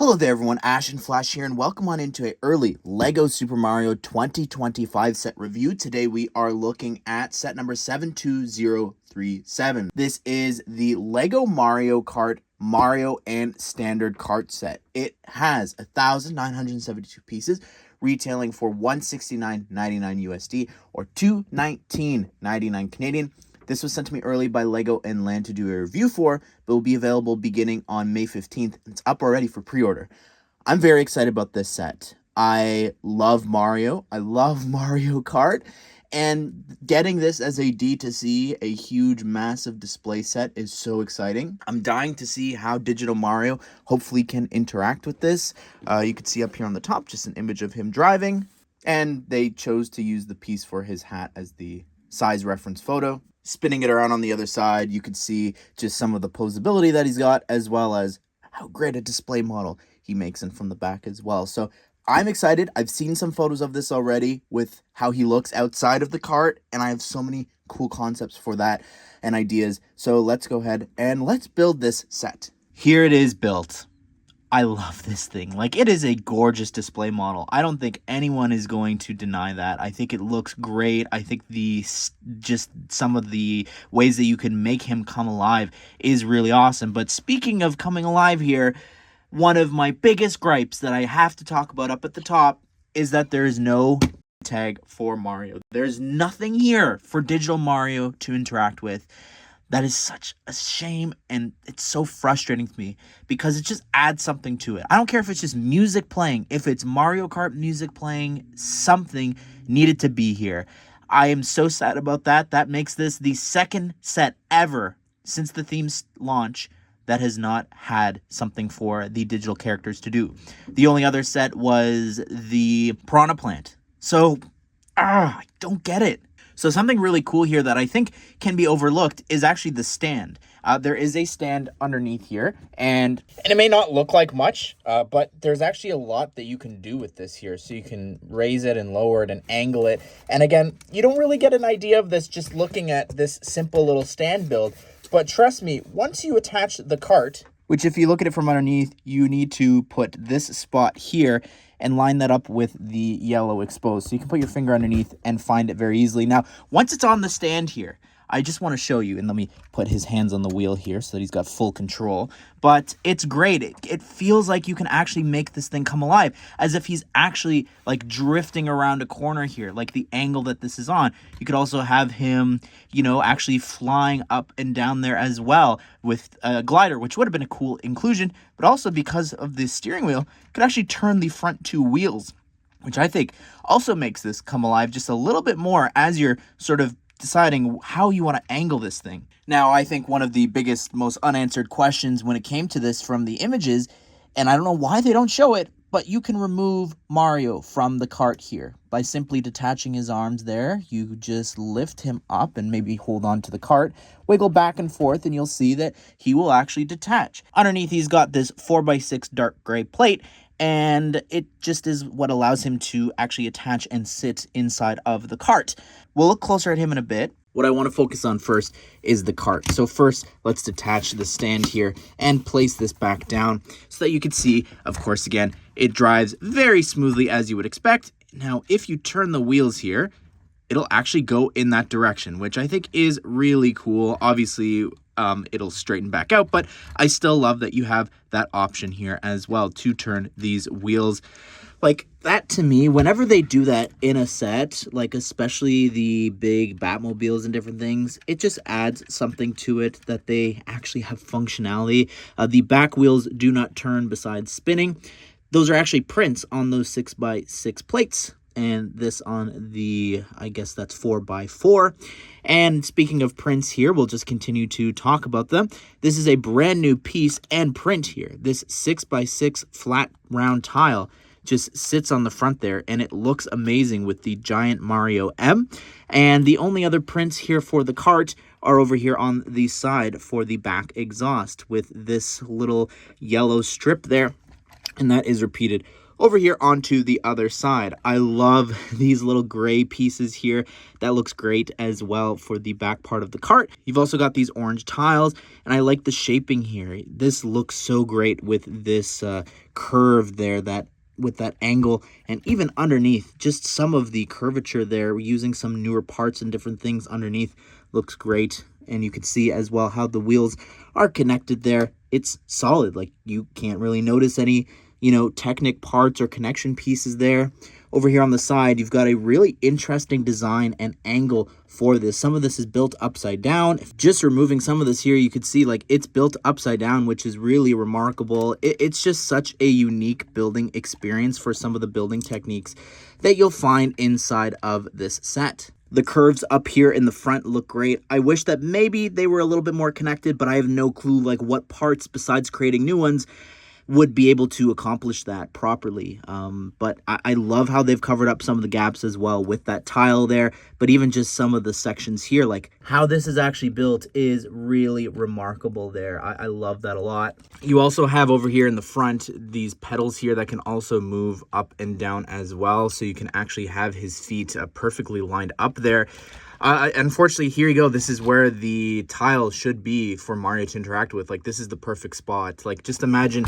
Hello there everyone, Ash and Flash here, and welcome on into a early LEGO Super Mario 2025 set review. Today we are looking at set number 72037. This is the LEGO Mario Kart Mario and Standard Kart set. It has 1,972 pieces, retailing for $169.99 USD or $219.99 Canadian. This was sent to me early by LEGO and Land to do a review for, but will be available beginning on May 15th. It's up already for pre-order. I'm very excited about this set. I love Mario. I love Mario Kart. And getting this as a D2C, a huge, massive display set, is so exciting. I'm dying to see how Digital Mario hopefully can interact with this. You can see up here on the top just an image of him driving. And they chose to use the piece for his hat as the size reference photo. Spinning it around on the other side, you could see just some of the posability that he's got, as well as how great a display model he makes in from the back as well. So I'm excited. I've seen some photos of this already with how he looks outside of the cart, and I have so many cool concepts for that and ideas. So let's go ahead and let's build this set. Here it is built. I love this thing. Like, it is a gorgeous display model. I don't think anyone is going to deny that. I think it looks great. I think just some of the ways that you can make him come alive is really awesome. But speaking of coming alive here, one of my biggest gripes that I have to talk about up at the top is that there is no tag for Mario. There's nothing here for Digital Mario to interact with. That is such a shame, and it's so frustrating to me because it just adds something to it. I don't care if it's just music playing. If it's Mario Kart music playing, something needed to be here. I am so sad about that. That makes this the second set ever since the theme's launch that has not had something for the digital characters to do. The only other set was the Piranha Plant. So, I don't get it. So something really cool here that I think can be overlooked is actually the stand. There is a stand underneath here, and it may not look like much, but there's actually a lot that you can do with this here. So you can raise it and lower it and angle it. And again, you don't really get an idea of this just looking at this simple little stand build. But trust me, once you attach the cart, which if you look at it from underneath, you need to put this spot here and line that up with the yellow exposed. So you can put your finger underneath and find it very easily. Now, once it's on the stand here, I just want to show you, and let me put his hands on the wheel here so that he's got full control. But it's great. It feels like you can actually make this thing come alive, as if he's actually like drifting around a corner here, like the angle that this is on. You could also have him, actually flying up and down there as well with a glider, which would have been a cool inclusion, but also because of the steering wheel, could actually turn the front two wheels, which I think also makes this come alive just a little bit more as you're sort of deciding how you want to angle this thing. Now, I think one of the biggest, most unanswered questions when it came to this from the images, and I don't know why they don't show it, but you can remove Mario from the cart here by simply detaching his arms there. You just lift him up and maybe hold on to the cart, wiggle back and forth, and you'll see that he will actually detach. Underneath, he's got this 4x6 dark gray plate, and it just is what allows him to actually attach and sit inside of the cart. We'll look closer at him in a bit. What I want to focus on first is the cart. So first, let's detach the stand here and place this back down so that you can see, of course, again, it drives very smoothly as you would expect. Now, if you turn the wheels here, it'll actually go in that direction, which I think is really cool. Obviously, it'll straighten back out, but I still love that you have that option here as well to turn these wheels. Like, that to me, whenever they do that in a set, like especially the big Batmobiles and different things, it just adds something to it that they actually have functionality. The back wheels do not turn besides spinning. Those are actually prints on those 6x6 plates. And this on the, I guess that's 4x4. And speaking of prints here, we'll just continue to talk about them. This is a brand new piece and print here. This 6x6 flat round tile just sits on the front there, and it looks amazing with the giant Mario M. And the only other prints here for the cart are over here on the side for the back exhaust with this little yellow strip there. And that is repeated Over here onto the other side, I love these little gray pieces here. That looks great as well for the back part of the cart. You've also got these orange tiles, and I like the shaping here. This looks so great with this curve there, with that angle, and even underneath, just some of the curvature there, using some newer parts and different things underneath looks great. And you can see as well how the wheels are connected there. It's solid, like you can't really notice any Technic parts or connection pieces there. Over here on the side, you've got a really interesting design and angle for this. Some of this is built upside down. Just removing some of this here, you could see like it's built upside down, which is really remarkable. It's just such a unique building experience for some of the building techniques that you'll find inside of this set. The curves up here in the front look great. I wish that maybe they were a little bit more connected, but I have no clue like what parts besides creating new ones would be able to accomplish that properly. But I love how they've covered up some of the gaps as well with that tile there. But even just some of the sections here, like how this is actually built is really remarkable there. I love that a lot. You also have over here in the front these pedals here that can also move up and down as well. So you can actually have his feet perfectly lined up there. Unfortunately, here you go. This is where the tile should be for Mario to interact with. Like, this is the perfect spot. Like, just imagine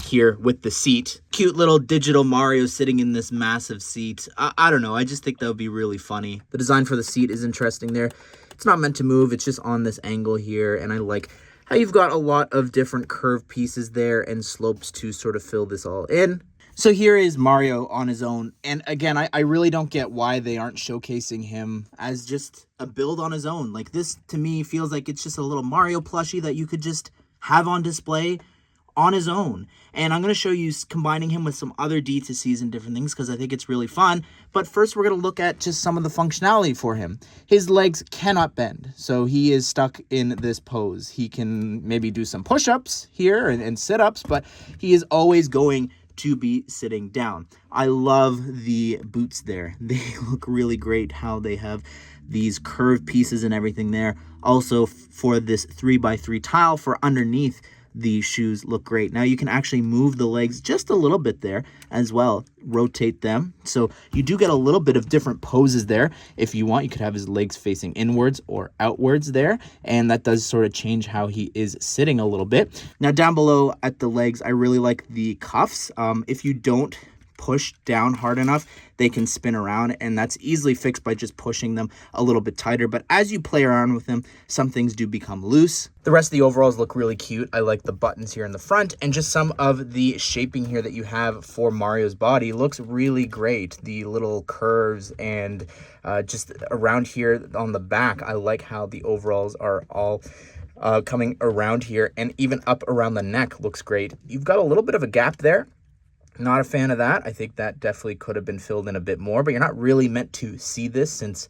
here with the seat. Cute little digital Mario sitting in this massive seat. I don't know. I just think that would be really funny. The design for the seat is interesting there. It's not meant to move. It's just on this angle here. And I like how you've got a lot of different curved pieces there and slopes to sort of fill this all in. So here is Mario on his own. And again, I really don't get why they aren't showcasing him as just a build on his own. Like, this to me feels like it's just a little Mario plushie that you could just have on display on his own. And I'm going to show you combining him with some other D2Cs and different things because I think it's really fun. But first, we're going to look at just some of the functionality for him. His legs cannot bend, so he is stuck in this pose. He can maybe do some push-ups here and sit-ups, but he is always going to be sitting down. I love the boots there. They look really great how they have these curved pieces and everything there. Also for this 3x3 tile for underneath, the shoes look great. Now you can actually move the legs just a little bit there as well, rotate them. So you do get a little bit of different poses there. If you want, you could have his legs facing inwards or outwards there. And that does sort of change how he is sitting a little bit. Now down below at the legs, I really like the cuffs. If you don't push down hard enough, they can spin around, and that's easily fixed by just pushing them a little bit tighter. But as you play around with them, some things do become loose. The rest of the overalls look really cute. I like the buttons here in the front, and just some of the shaping here that you have for Mario's body looks really great. The little curves and just around here on the back, I like how the overalls are all coming around here, and even up around the neck looks great. You've got a little bit of a gap there. Not a fan of that. I think that definitely could have been filled in a bit more, but you're not really meant to see this since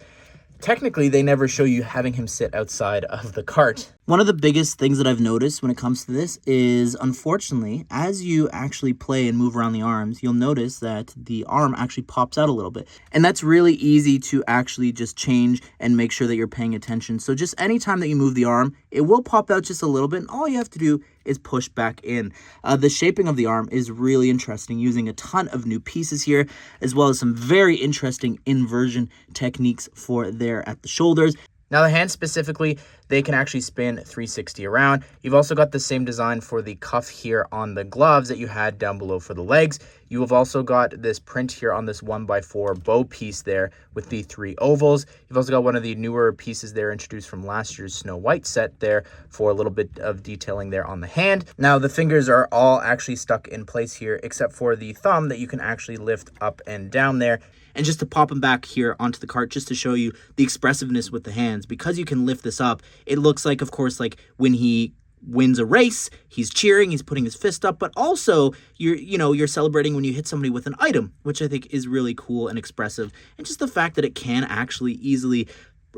technically they never show you having him sit outside of the cart. One of the biggest things that I've noticed when it comes to this is, unfortunately, as you actually play and move around the arms, you'll notice that the arm actually pops out a little bit. And that's really easy to actually just change and make sure that you're paying attention. So just anytime that you move the arm, it will pop out just a little bit, and all you have to do is push back in. The shaping of the arm is really interesting, using a ton of new pieces here, as well as some very interesting inversion techniques for there at the shoulders. Now the hands specifically, they can actually spin 360 around. You've also got the same design for the cuff here on the gloves that you had down below for the legs. You have also got this print here on this 1x4 bow piece there with the 3 ovals. You've also got one of the newer pieces there introduced from last year's Snow White set there for a little bit of detailing there on the hand. Now the fingers are all actually stuck in place here except for the thumb that you can actually lift up and down there. And just to pop them back here onto the cart, just to show you the expressiveness with the hands, because you can lift this up, it looks like, of course, like when he wins a race, he's cheering, he's putting his fist up, but also you're celebrating when you hit somebody with an item, which I think is really cool and expressive. And just the fact that it can actually easily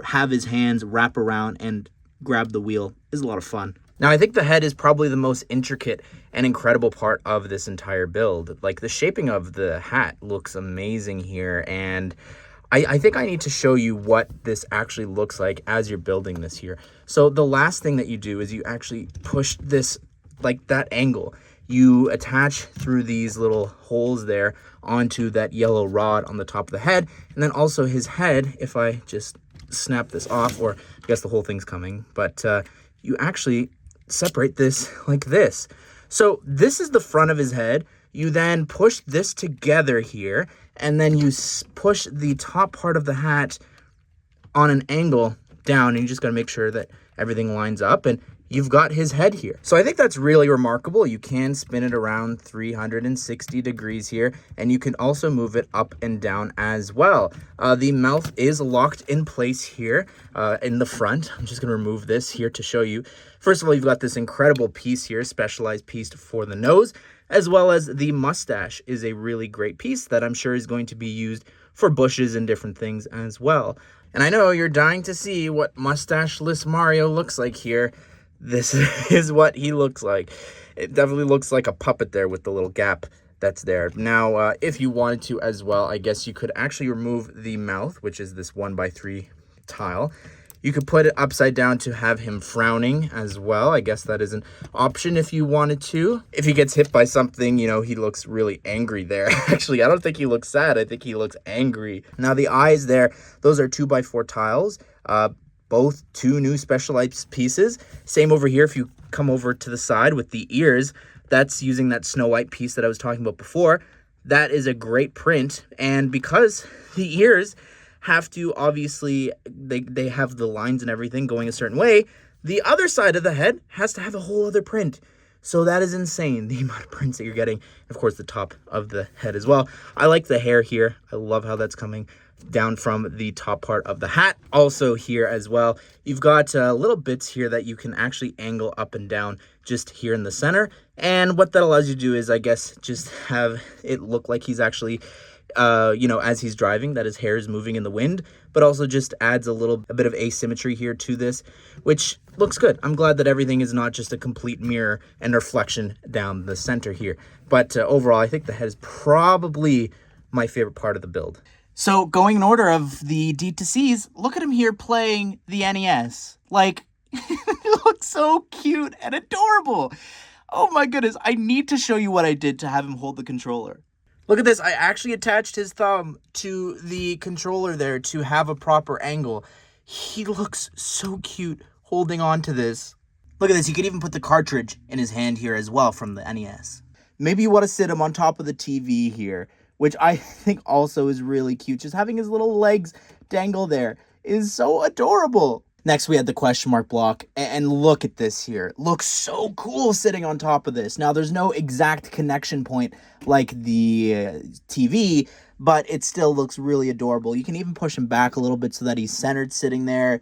have his hands wrap around and grab the wheel is a lot of fun. Now, I think the head is probably the most intricate and incredible part of this entire build. Like, the shaping of the hat looks amazing here, and I think I need to show you what this actually looks like as you're building this here. So the last thing that you do is you actually push this, like that angle. you attach through these little holes there onto that yellow rod on the top of the head. And then also his head, if I just snap this off, or I guess the whole thing's coming, but you actually separate this like this. So this is the front of his head. You then push this together here, and then you push the top part of the hat on an angle down, and you just got to make sure that everything lines up, and you've got his head here. So I think that's really remarkable. You can spin it around 360 degrees here, and you can also move it up and down as well. The mouth is locked in place here in the front. I'm just going to remove this here to show you. First of all, you've got this incredible piece here, specialized piece for the nose, as well as the mustache is a really great piece that I'm sure is going to be used for bushes and different things as well. And I know you're dying to see what mustache-less Mario looks like here. This is what he looks like. It definitely looks like a puppet there with the little gap that's there. Now, if you wanted to as well, I guess you could actually remove the mouth, which is this 1x3 tile. You could put it upside down to have him frowning as well. I guess that is an option if you wanted to. If he gets hit by something, you know, he looks really angry there. Actually, I don't think he looks sad. I think he looks angry. Now, the eyes there, those are 2x4 tiles. Both two new specialized pieces. Same over here. If you come over to the side with the ears, that's using that Snow White piece that I was talking about before. That is a great print. And because the ears have to, obviously, they have the lines and everything going a certain way, the other side of the head has to have a whole other print. So that is insane, the amount of prints that you're getting. Of course, the top of the head as well. I like the hair here. I love how that's coming down from the top part of the hat. Also here as well, you've got little bits here that you can actually angle up and down just here in the center. And what that allows you to do is, I guess, just have it look like he's actually you know, as he's driving, that his hair is moving in the wind, but also just adds a bit of asymmetry here to this, which looks good. I'm glad that everything is not just a complete mirror and reflection down the center here. But overall, I think the head is probably my favorite part of the build. So going in order of the D2Cs, look at him here playing the NES. Like, it looks so cute and adorable. Oh my goodness, I need to show you what I did to have him hold the controller. Look at this. I actually attached his thumb to the controller there to have a proper angle. He looks so cute holding on to this. Look at this. You could even put the cartridge in his hand here as well from the NES. Maybe you want to sit him on top of the TV here, which I think also is really cute. Just having his little legs dangle there is so adorable. Next, we had the question mark block, and look at this here. It looks so cool sitting on top of this. Now, there's no exact connection point like the TV, but it still looks really adorable. You can even push him back a little bit so that he's centered sitting there.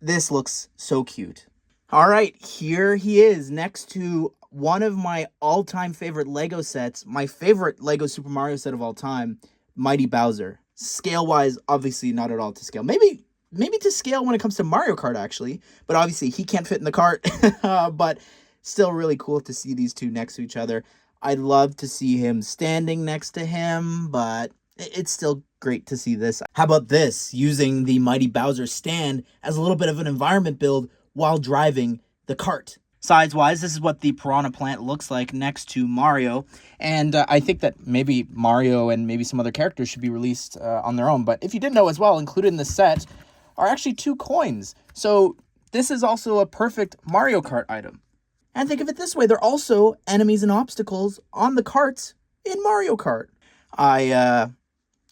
This looks so cute. All right, here he is next to one of my all-time favorite Lego sets, my favorite Lego Super Mario set of all time, Mighty Bowser. Scale-wise, obviously not at all to scale. Maybe to scale when it comes to Mario Kart, actually. But obviously, he can't fit in the cart. But still really cool to see these two next to each other. I'd love to see him standing next to him, but it's still great to see this. How about this? Using the Mighty Bowser stand as a little bit of an environment build while driving the cart. Size-wise, this is what the Piranha Plant looks like next to Mario. And I think that maybe Mario and maybe some other characters should be released on their own. But if you didn't know as well, included in the set are actually 2 coins. So this is also a perfect Mario Kart item. And think of it this way, they're also enemies and obstacles on the carts in Mario Kart. I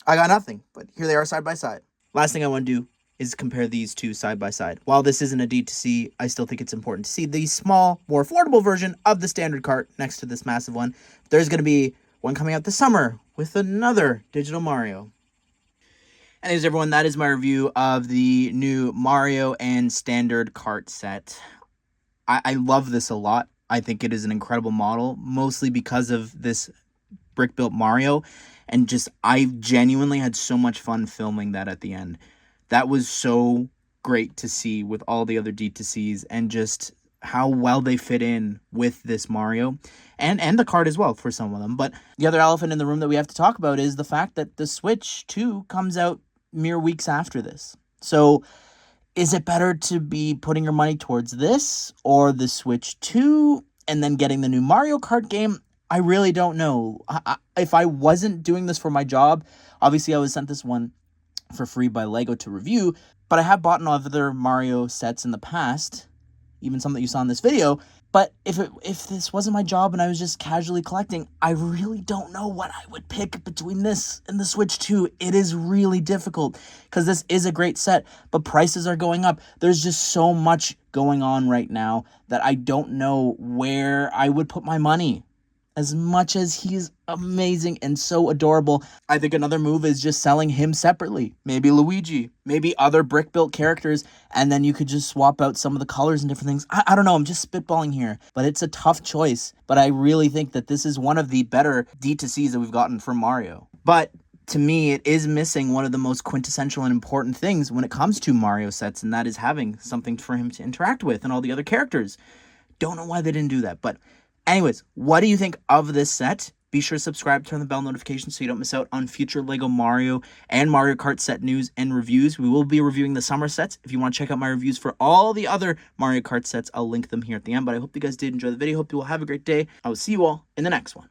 got nothing, but here they are side by side. Last thing I want to do is compare these two side by side. While this isn't a D2C, I still think it's important to see the small, more affordable version of the Standard Kart next to this massive one. There's going to be one coming out this summer with another digital Mario. Anyways, everyone, that is my review of the new Mario and Standard Kart set. I love this a lot. I think it is an incredible model, mostly because of this brick-built Mario. And just, I genuinely had so much fun filming that at the end. That was so great to see with all the other D2Cs and just how well they fit in with this Mario. And the card as well for some of them. But the other elephant in the room that we have to talk about is the fact that the Switch 2 comes out mere weeks after this. So is it better to be putting your money towards this or the Switch 2 and then getting the new Mario Kart game? I really don't know. If I wasn't doing this for my job, obviously I was sent this one for free by Lego to review, but I have bought other Mario sets in the past, even some that you saw in this video. But if this wasn't my job and I was just casually collecting, I really don't know what I would pick between this and the Switch 2. It is really difficult because this is a great set, but prices are going up. There's just so much going on right now that I don't know where I would put my money. As much as he's amazing and so adorable, I think another move is just selling him separately. Maybe Luigi, maybe other brick-built characters, and then you could just swap out some of the colors and different things. I don't know, I'm just spitballing here, but it's a tough choice. But I really think that this is one of the better D2Cs that we've gotten from Mario. But to me, it is missing one of the most quintessential and important things when it comes to Mario sets, and that is having something for him to interact with and all the other characters. Don't know why they didn't do that, but anyways, what do you think of this set? Be sure to subscribe, turn the bell notification so you don't miss out on future LEGO Mario and Mario Kart set news and reviews. We will be reviewing the summer sets. If you want to check out my reviews for all the other Mario Kart sets, I'll link them here at the end. But I hope you guys did enjoy the video. Hope you will have a great day. I will see you all in the next one.